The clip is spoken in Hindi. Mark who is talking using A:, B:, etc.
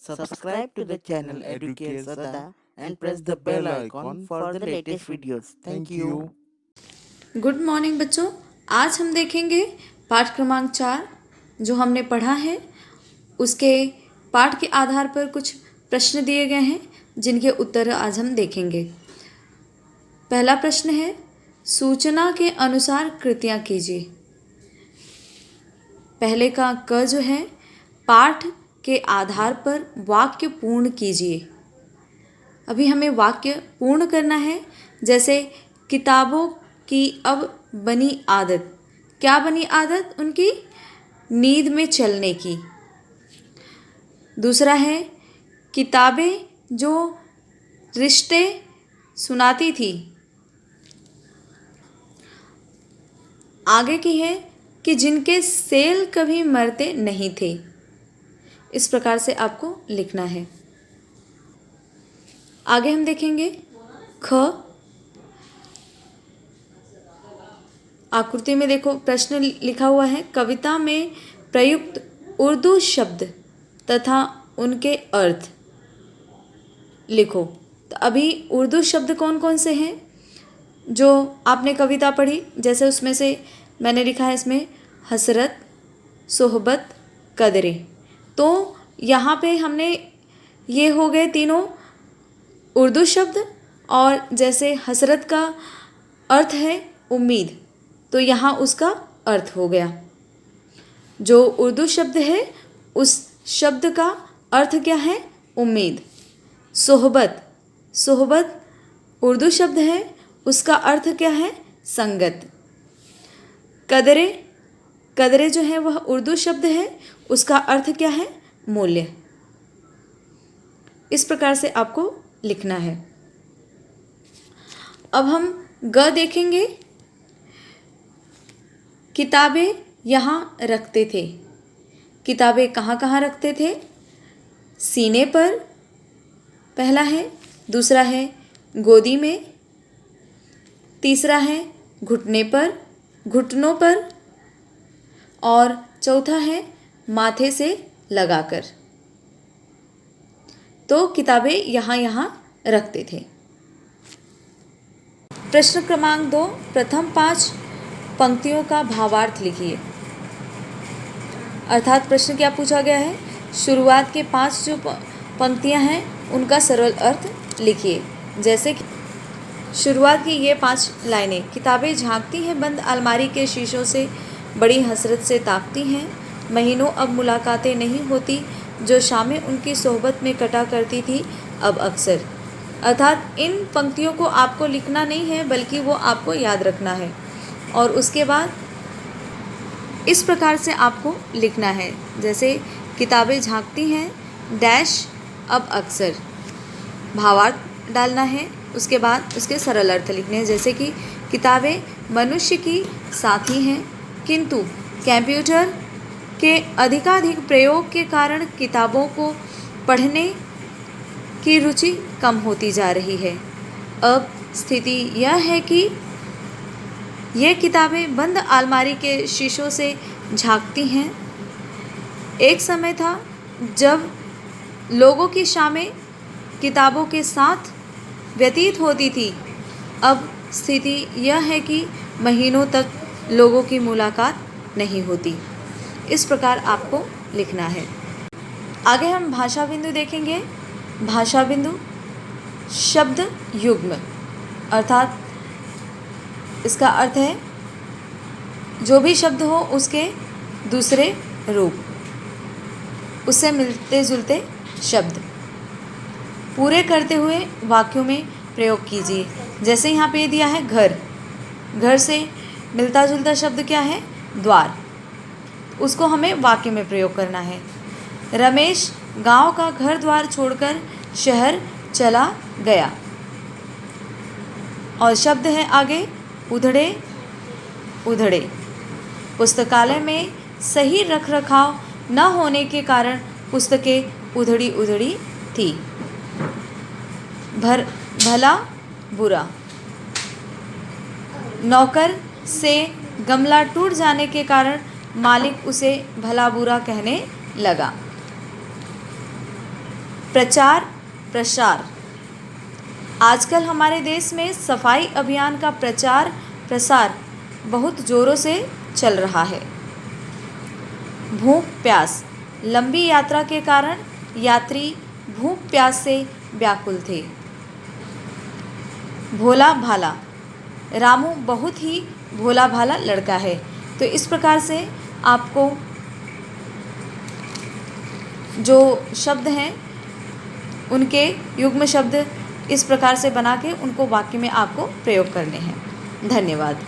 A: Subscribe to the channel Educate Sada and press the bell icon for the latest videos. Thank you.
B: Good morning बच्चों, आज हम देखेंगे पाठ क्रमांक 4 जो हमने पढ़ा है। उसके पाठ के आधार पर कुछ प्रश्न दिए गए हैं जिनके उत्तर आज हम देखेंगे। पहला प्रश्न है, सूचना के अनुसार कृतियाँ कीजिए। पहले का क जो है, पाठ के आधार पर वाक्य पूर्ण कीजिए। अभी हमें वाक्य पूर्ण करना है। जैसे किताबों की अब बनी आदत। क्या बनी आदत? उनकी नींद में चलने की। दूसरा है, किताबें जो रिश्ते सुनाती थी। आगे की है कि जिनके सेल कभी मरते नहीं थे। इस प्रकार से आपको लिखना है। आगे हम देखेंगे ख। आकृति में देखो, प्रश्न लिखा हुआ है, कविता में प्रयुक्त उर्दू शब्द तथा उनके अर्थ लिखो। तो अभी उर्दू शब्द कौन कौन से हैं जो आपने कविता पढ़ी? जैसे उसमें से मैंने लिखा है इसमें हसरत, सोहबत, कदरे। तो यहाँ पे हमने ये हो गए तीनों उर्दू शब्द। और जैसे हसरत का अर्थ है उम्मीद, तो यहाँ उसका अर्थ हो गया। जो उर्दू शब्द है उस शब्द का अर्थ क्या है? उम्मीद। सोहबत, सोहबत उर्दू शब्द है, उसका अर्थ क्या है? संगत। कदरे, कदरे जो है वह उर्दू शब्द है, उसका अर्थ क्या है? मूल्य। इस प्रकार से आपको लिखना है। अब हम ग देखेंगे। किताबें यहाँ रखते थे। किताबें कहाँ कहाँ रखते थे? सीने पर पहला है, दूसरा है गोदी में, तीसरा है घुटने पर, घुटनों पर, और चौथा है माथे से लगाकर। तो किताबें यहाँ यहाँ रखते थे। प्रश्न क्रमांक 2, प्रथम 5 पंक्तियों का भावार्थ लिखिए। अर्थात प्रश्न क्या पूछा गया है? शुरुआत के 5 जो पंक्तियां हैं उनका सरल अर्थ लिखिए। जैसे कि शुरुआत की ये 5 लाइनें, किताबें झांकती हैं बंद अलमारी के शीशों से, बड़ी हसरत से ताकती हैं, महीनों अब मुलाकातें नहीं होती, जो शामें उनकी सोहबत में कटा करती थी अब अक्सर। अर्थात इन पंक्तियों को आपको लिखना नहीं है, बल्कि वो आपको याद रखना है। और उसके बाद इस प्रकार से आपको लिखना है। जैसे किताबें झांकती हैं डैश अब अक्सर, भावार्थ डालना है। उसके बाद उसके सरल अर्थ लिखने हैं। जैसे कि किताबें मनुष्य की साथी हैं, किंतु कंप्यूटर के अधिकाधिक प्रयोग के कारण किताबों को पढ़ने की रुचि कम होती जा रही है। अब स्थिति यह है कि ये किताबें बंद अलमारी के शीशों से झांकती हैं। एक समय था जब लोगों की शामें किताबों के साथ व्यतीत होती थी। अब स्थिति यह है कि महीनों तक लोगों की मुलाकात नहीं होती। इस प्रकार आपको लिखना है। आगे हम भाषा बिंदु देखेंगे। भाषा बिंदु शब्द युग्म, अर्थात इसका अर्थ है जो भी शब्द हो उसके दूसरे रूप, उससे मिलते जुलते शब्द पूरे करते हुए वाक्यों में प्रयोग कीजिए। जैसे यहाँ पे दिया है घर, घर से मिलता जुलता शब्द क्या है? द्वार। उसको हमें वाक्य में प्रयोग करना है। रमेश गांव का घर द्वार छोड़कर शहर चला गया। और शब्द है आगे उधड़े उधड़े। पुस्तकालय में सही रख रखाव न होने के कारण पुस्तकें उधड़ी उधड़ी थी। भला बुरा। नौकर से गमला टूट जाने के कारण मालिक उसे भला बुरा कहने लगा। प्रचार प्रसार। आजकल हमारे देश में सफाई अभियान का प्रचार प्रसार बहुत जोरों से चल रहा है। भूख प्यास। लंबी यात्रा के कारण यात्री भूख प्यास से व्याकुल थे। भोला भाला। रामू बहुत ही भोला भाला लड़का है। तो इस प्रकार से आपको जो शब्द हैं उनके युग्म शब्द इस प्रकार से बना के उनको वाक्य में आपको प्रयोग करने हैं। धन्यवाद।